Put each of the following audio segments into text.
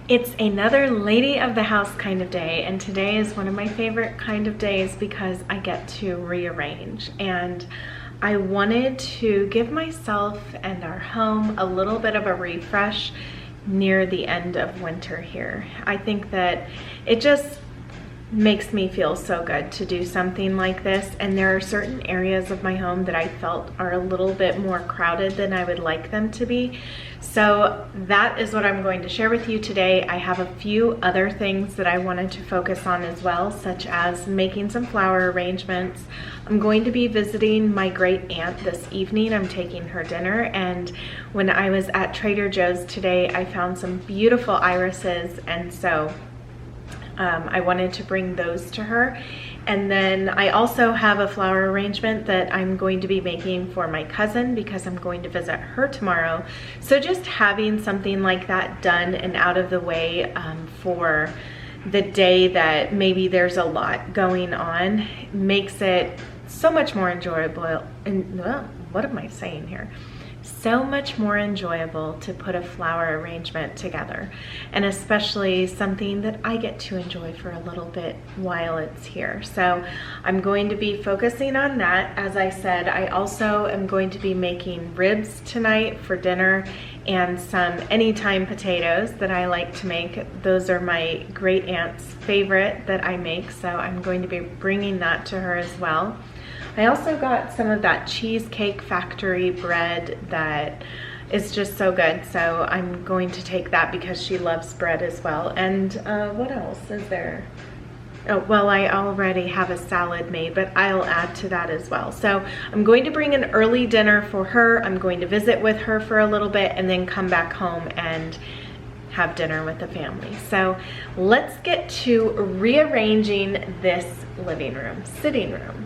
It's another lady of the house kind of day, and today is one of my favorite kind of days because I get to rearrange, and I wanted to give myself and our home a little bit of a refresh near the end of winter here. I think that it just makes me feel so good to do something like this, and there are certain areas of my home that I felt are a little bit more crowded than I would like them to be. So that is what I'm going to share with you today. I have a few other things that I wanted to focus on as well, such as making some flower arrangements. I'm going to be visiting my great aunt this evening. I'm taking her dinner, and when I was at Trader Joe's today, I found some beautiful irises, and so I wanted to bring those to her. And then I also have a flower arrangement that I'm going to be making for my cousin because I'm going to visit her tomorrow. So just having something like that done and out of the way for the day that maybe there's a lot going on makes it so much more enjoyable. And well, what am I saying here? So much more enjoyable to put a flower arrangement together, and especially something that I get to enjoy for a little bit while it's here. So I'm going to be focusing on that. As I said, I also am going to be making ribs tonight for dinner and some anytime potatoes that I like to make. Those are my great aunt's favorite that I make, so I'm going to be bringing that to her as well. I also got some of that Cheesecake Factory bread that is just so good, so I'm going to take that because she loves bread as well. And what else is there? Oh, well, I already have a salad made, but I'll add to that as well. So I'm going to bring an early dinner for her. I'm going to visit with her for a little bit and then come back home and have dinner with the family. So let's get to rearranging this sitting room.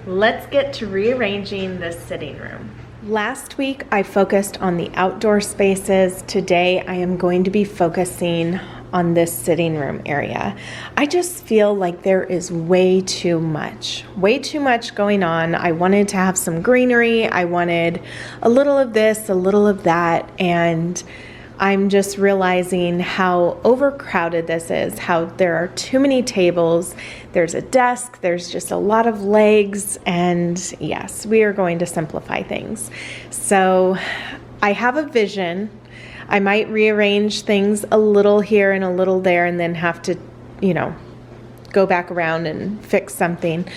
Let's get to rearranging this sitting room. Last week I focused on the outdoor spaces. Today I am going to be focusing on this sitting room area. I just feel like there is way too much going on. I wanted to have some greenery. I wanted a little of this, a little of that, and I'm just realizing how overcrowded this is, how there are too many tables, there's a desk, there's just a lot of legs, and yes, we are going to simplify things. So I have a vision. I might rearrange things a little here and a little there and then have to, go back around and fix something.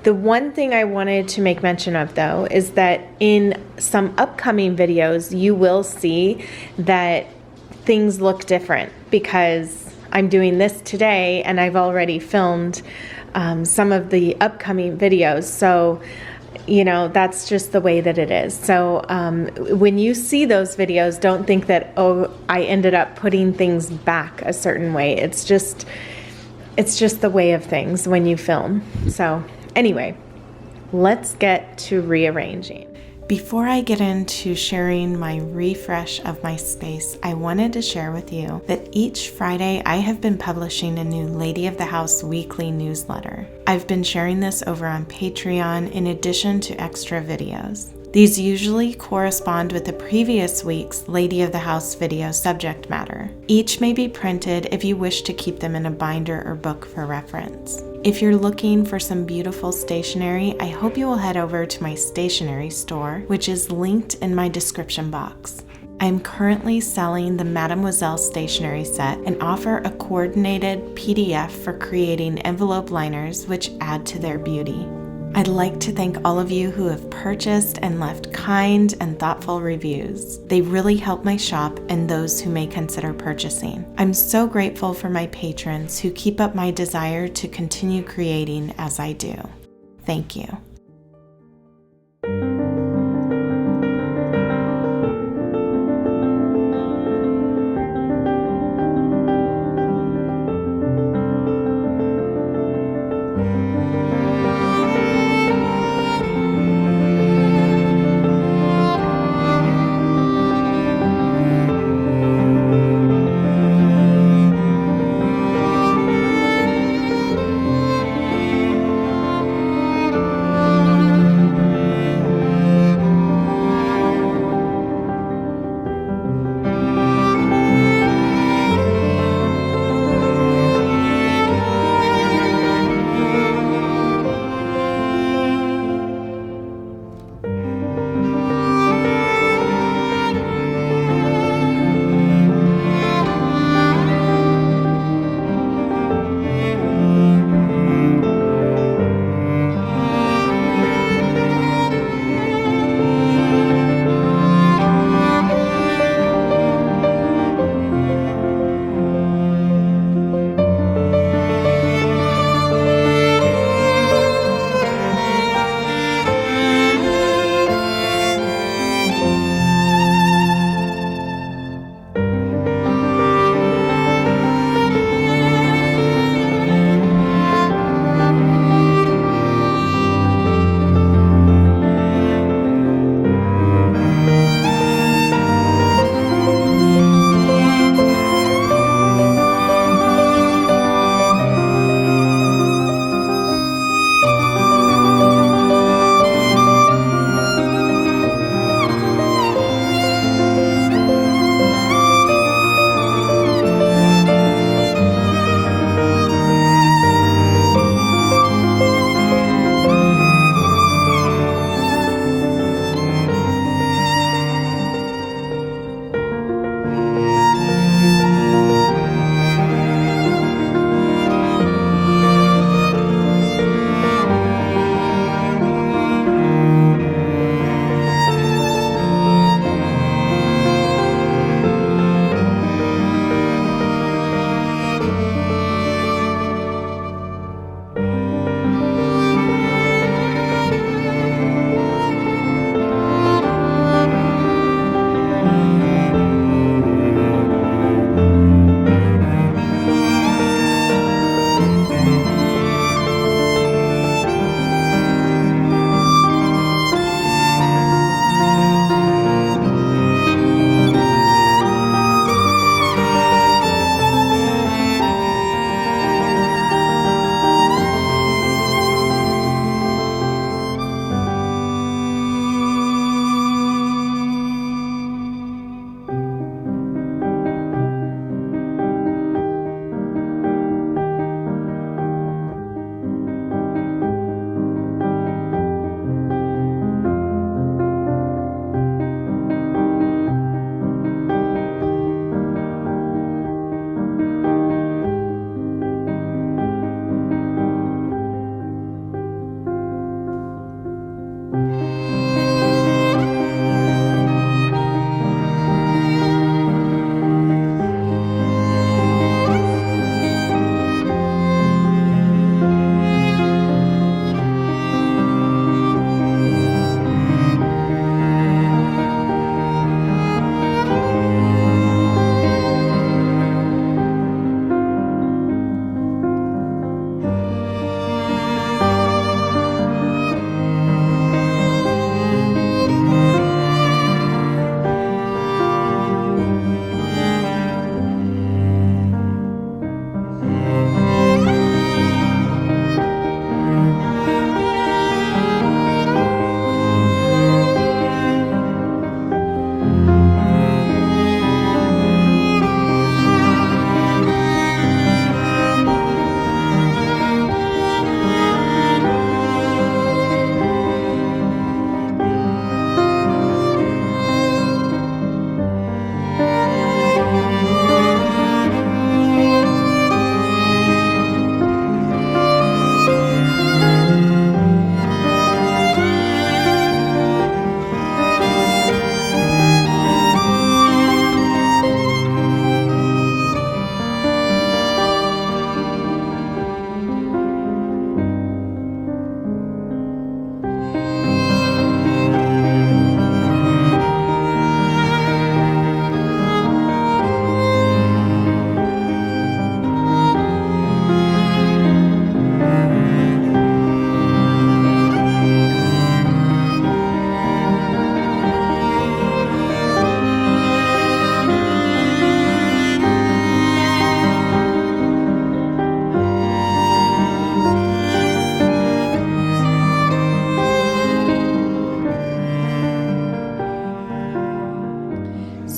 The one thing I wanted to make mention of, though, is that in some upcoming videos, you will see that things look different because I'm doing this today and I've already filmed some of the upcoming videos. So, that's just the way that it is. So when you see those videos, don't think that, oh, I ended up putting things back a certain way. It's just the way of things when you film. So anyway, let's get to rearranging. Before I get into sharing my refresh of my space, I wanted to share with you that each Friday I have been publishing a new Lady of the House weekly newsletter. I've been sharing this over on Patreon in addition to extra videos. These usually correspond with the previous week's Lady of the House video subject matter. Each may be printed if you wish to keep them in a binder or book for reference. If you're looking for some beautiful stationery, I hope you will head over to my stationery store, which is linked in my description box. I'm currently selling the Mademoiselle stationery set and offer a coordinated PDF for creating envelope liners which add to their beauty. I'd like to thank all of you who have purchased and left kind and thoughtful reviews. They really help my shop and those who may consider purchasing. I'm so grateful for my patrons who keep up my desire to continue creating as I do. Thank you.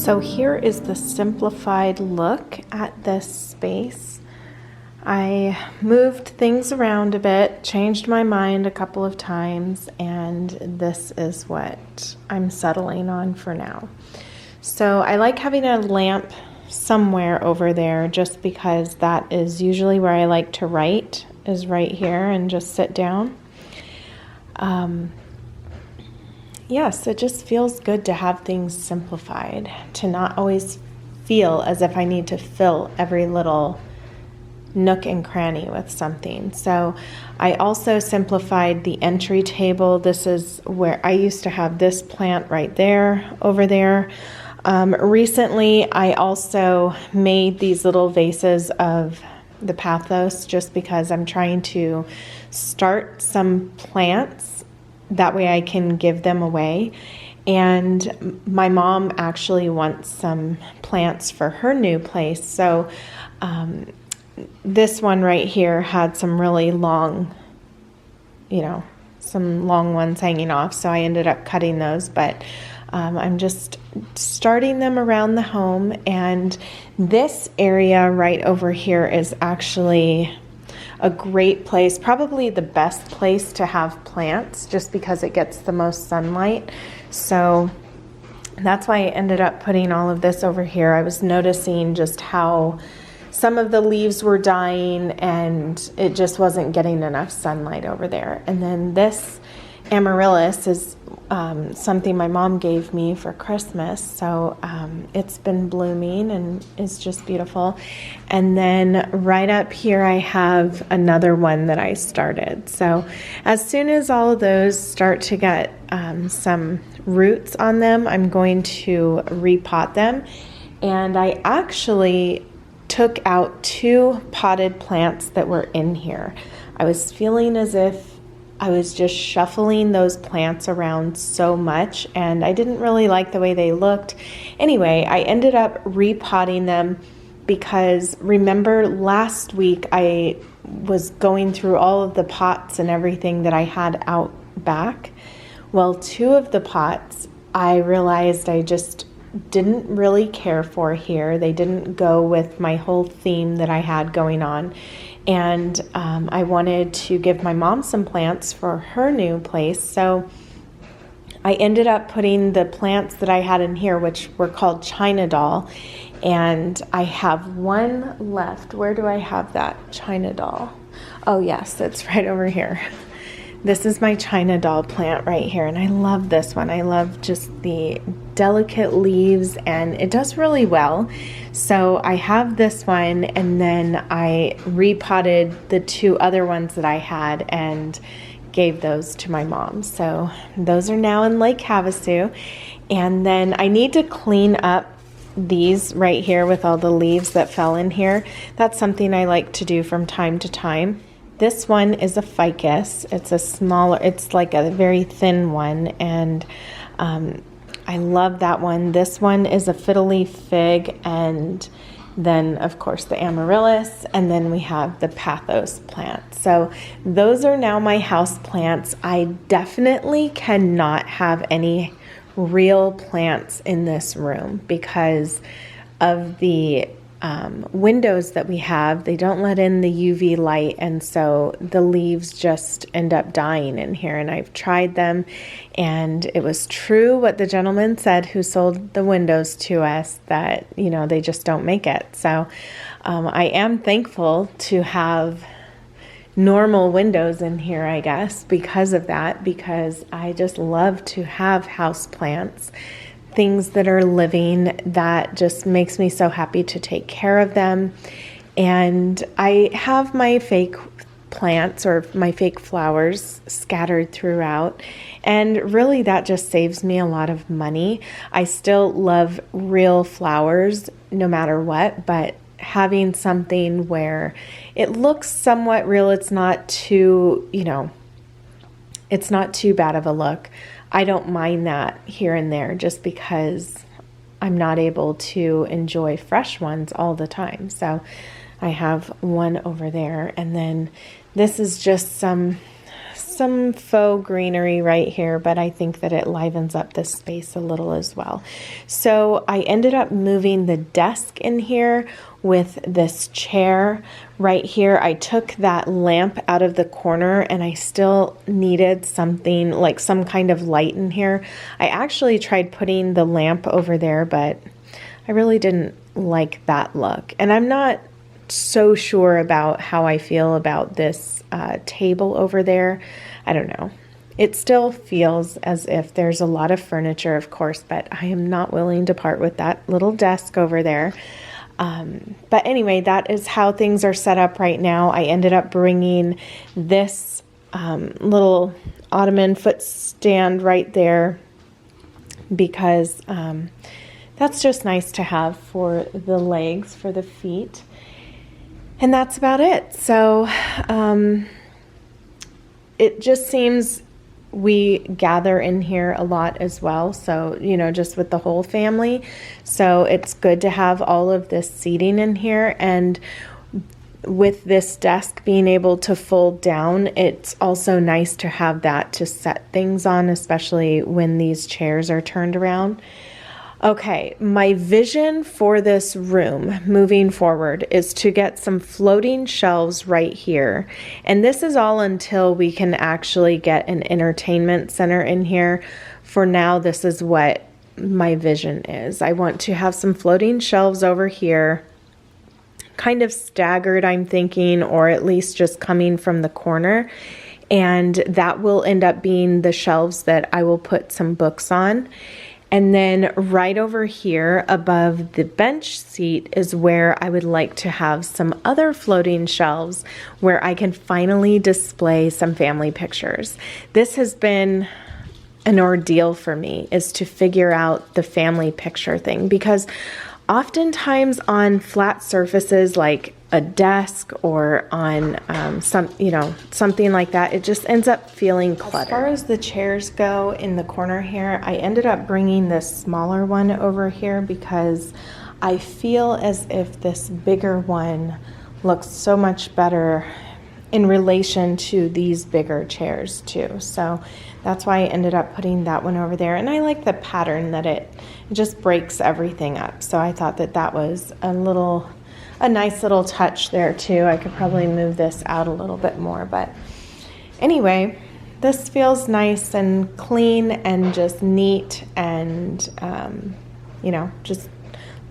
So here is the simplified look at this space. I moved things around a bit, changed my mind a couple of times, and this is what I'm settling on for now. So I like having a lamp somewhere over there just because that is usually where I like to write, is right here, and just sit down. Yes, it just feels good to have things simplified, to not always feel as if I need to fill every little nook and cranny with something. So I also simplified the entry table. This is where I used to have this plant right there, over there. Recently, I also made these little vases of the pothos just because I'm trying to start some plants. That way I can give them away. And my mom actually wants some plants for her new place. So this one right here had some really long, some long ones hanging off. So I ended up cutting those, but I'm just starting them around the home. And this area right over here is actually a great place, probably the best place to have plants just because it gets the most sunlight. So that's why I ended up putting all of this over here. I was noticing just how some of the leaves were dying and it just wasn't getting enough sunlight over there. And then this amaryllis is something my mom gave me for Christmas. So it's been blooming and it's just beautiful. And then right up here I have another one that I started. So as soon as all of those start to get some roots on them, I'm going to repot them. And I actually took out 2 potted plants that were in here. I was feeling as if I was just shuffling those plants around so much and I didn't really like the way they looked. Anyway, I ended up repotting them because remember last week I was going through all of the pots and everything that I had out back. Well, 2 of the pots I realized I just didn't really care for here. They didn't go with my whole theme that I had going on. And I wanted to give my mom some plants for her new place. So I ended up putting the plants that I had in here, which were called China Doll. And I have one left. Where do I have that China Doll? Oh yes, it's right over here. This is my China Doll plant right here, and I love this one. I love just the delicate leaves, and it does really well. So I have this one, and then I repotted the 2 other ones that I had and gave those to my mom. So those are now in Lake Havasu. And then I need to clean up these right here with all the leaves that fell in here. That's something I like to do from time to time. This one is a ficus. It's a smaller, it's like a very thin one, and I love that one. This one is a fiddly fig, and then of course the amaryllis, and then we have the pothos plant. So those are now my house plants. I definitely cannot have any real plants in this room because of the windows that we have. They don't let in the UV light, and so the leaves just end up dying in here. And I've tried them, and it was true what the gentleman said who sold the windows to us, that they just don't make it. So I am thankful to have normal windows in here, I guess, because of that, because I just love to have house plants, things that are living. That just makes me so happy to take care of them. And I have my fake plants or my fake flowers scattered throughout, and really that just saves me a lot of money. I still love real flowers no matter what, but having something where it looks somewhat real, it's not too, it's not too bad of a look. I don't mind that here and there just because I'm not able to enjoy fresh ones all the time. So I have one over there, and then this is just some some faux greenery right here, but I think that it livens up this space a little as well. So I ended up moving the desk in here with this chair right here. I took that lamp out of the corner and I still needed something like some kind of light in here. I actually tried putting the lamp over there, but I really didn't like that look. And I'm not so sure about how I feel about this table over there. I don't know. It still feels as if there's a lot of furniture, of course, but I am not willing to part with that little desk over there. But anyway, that is how things are set up right now. I ended up bringing this little ottoman footstand right there because that's just nice to have for the legs, for the feet. And that's about it. So it just seems we gather in here a lot as well. So, you know, just with the whole family. So it's good to have all of this seating in here. And with this desk being able to fold down, it's also nice to have that to set things on, especially when these chairs are turned around. Okay, my vision for this room moving forward is to get some floating shelves right here. And this is all until we can actually get an entertainment center in here. For now, this is what my vision is. I want to have some floating shelves over here, kind of staggered, I'm thinking, or at least just coming from the corner. And that will end up being the shelves that I will put some books on. And then right over here above the bench seat is where I would like to have some other floating shelves where I can finally display some family pictures. This has been an ordeal for me, is to figure out the family picture thing, because oftentimes on flat surfaces like a desk or on something like that, it just ends up feeling cluttered. As far as the chairs go in the corner here, I ended up bringing this smaller one over here because I feel as if this bigger one looks so much better in relation to these bigger chairs too. So that's why I ended up putting that one over there. And I like the pattern that it just breaks everything up. So I thought that that was a nice little touch there too. I could probably move this out a little bit more, but anyway, this feels nice and clean and just neat and, just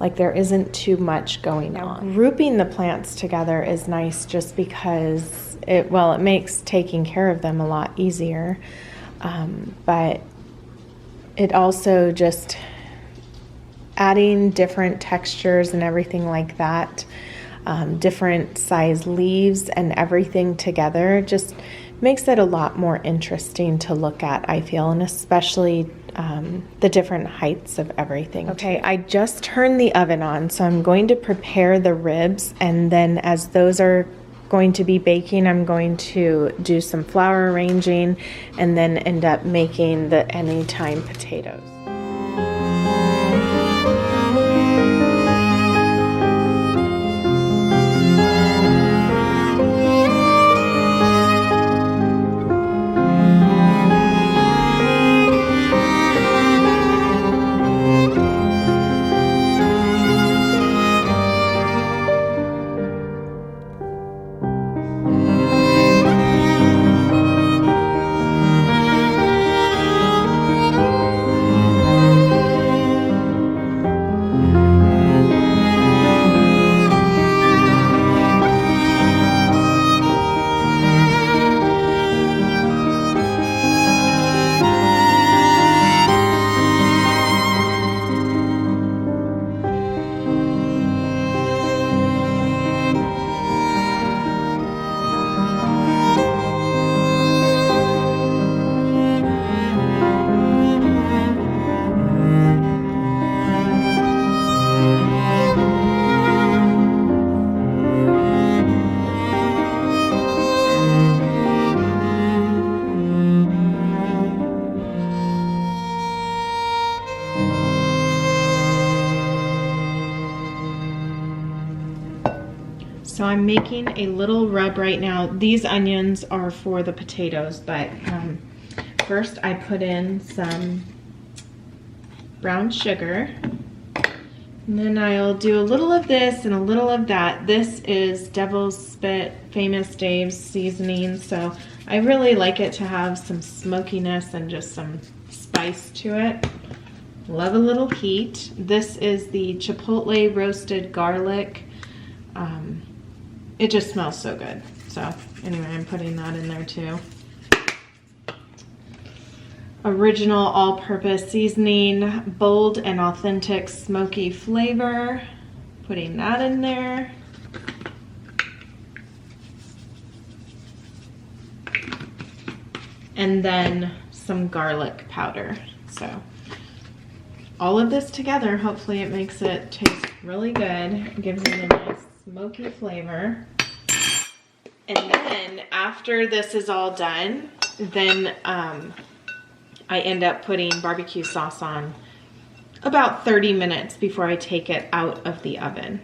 like there isn't too much going on. Grouping the plants together is nice just because it makes taking care of them a lot easier. But it also just adding different textures and everything like that, different size leaves and everything together just makes it a lot more interesting to look at, I feel, and especially the different heights of everything. Okay, I just turned the oven on, so I'm going to prepare the ribs, and then as those are going to be baking, I'm going to do some flour arranging and then end up making the anytime potatoes. So I'm making a little rub right now. These onions are for the potatoes, but first I put in some brown sugar. And then I'll do a little of this and a little of that. This is Devil's Spit, Famous Dave's seasoning. So I really like it to have some smokiness and just some spice to it. Love a little heat. This is the Chipotle roasted garlic. It just smells so good. So anyway, I'm putting that in there too. Original all-purpose seasoning, bold and authentic smoky flavor. Putting that in there. And then some garlic powder. So all of this together, hopefully it makes it taste really good. It gives it a nice smoky flavor. And then after this is all done, then I end up putting barbecue sauce on about 30 minutes before I take it out of the oven.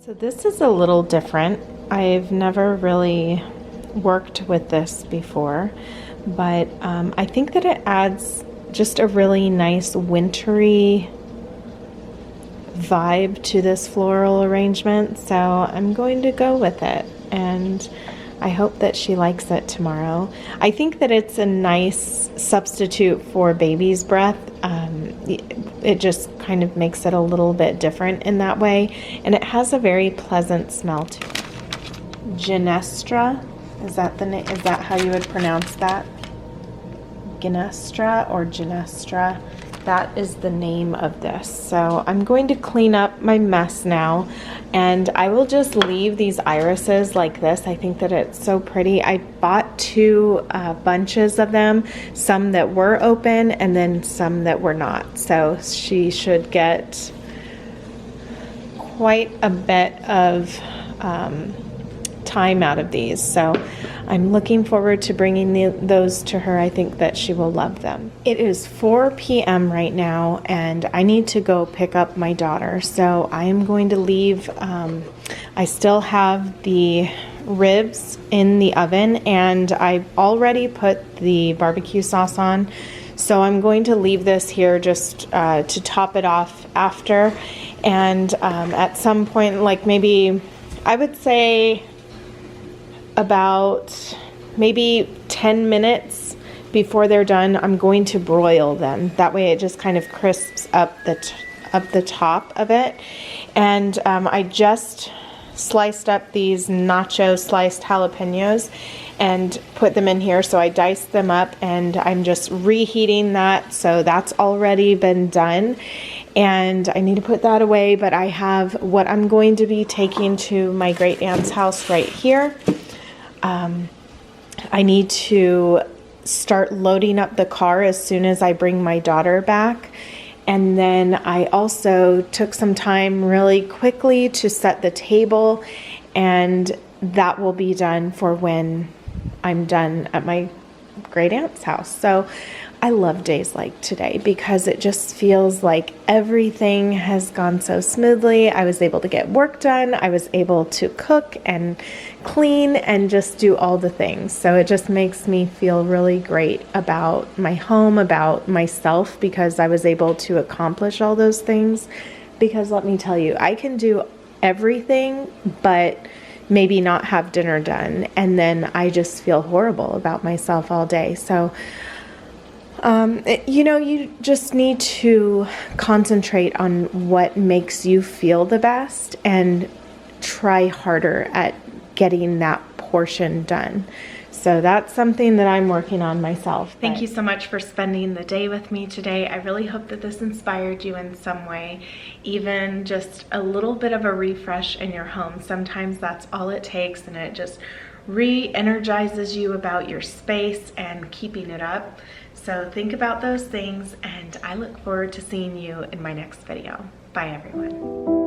So this is a little different. I've never really worked with this before, but I think that it adds just a really nice wintry vibe to this floral arrangement, so I'm going to go with it, and I hope that she likes it tomorrow. I think that it's a nice substitute for baby's breath. It just kind of makes it a little bit different in that way, and it has a very pleasant smell to it. Ginestra, is that the name? Is that how you would pronounce that? Ginestra or Ginestra? That is the name of this. So I'm going to clean up my mess now, and I will just leave these irises like this. I think that it's so pretty. I bought two bunches of them, some that were open and then some that were not. So she should get quite a bit of time out of these. So I'm looking forward to bringing those to her. I think that she will love them. It is 4 p.m. right now, and I need to go pick up my daughter. So I am going to leave. I still have the ribs in the oven, and I've already put the barbecue sauce on. So I'm going to leave this here just to top it off after. And at some point, like maybe, I would say about maybe 10 minutes before they're done, I'm going to broil them. That way it just kind of crisps up the top of it. And I just sliced up these nacho sliced jalapenos and put them in here. So I diced them up, and I'm just reheating that. So that's already been done, and I need to put that away. But I have what I'm going to be taking to my great aunt's house right here. I need to start loading up the car as soon as I bring my daughter back. And then I also took some time really quickly to set the table, and that will be done for when I'm done at my great aunt's house. So I love days like today because it just feels like everything has gone so smoothly. I was able to get work done. I was able to cook and clean and just do all the things. So it just makes me feel really great about my home, about myself, because I was able to accomplish all those things. Because let me tell you, I can do everything, but maybe not have dinner done. And then I just feel horrible about myself all day. So you know, you just need to concentrate on what makes you feel the best and try harder at getting that portion done. So that's something that I'm working on myself. Thank you so much for spending the day with me today. I really hope that this inspired you in some way, even just a little bit of a refresh in your home. Sometimes that's all it takes, and it just re-energizes you about your space and keeping it up. So think about those things, and I look forward to seeing you in my next video. Bye, everyone.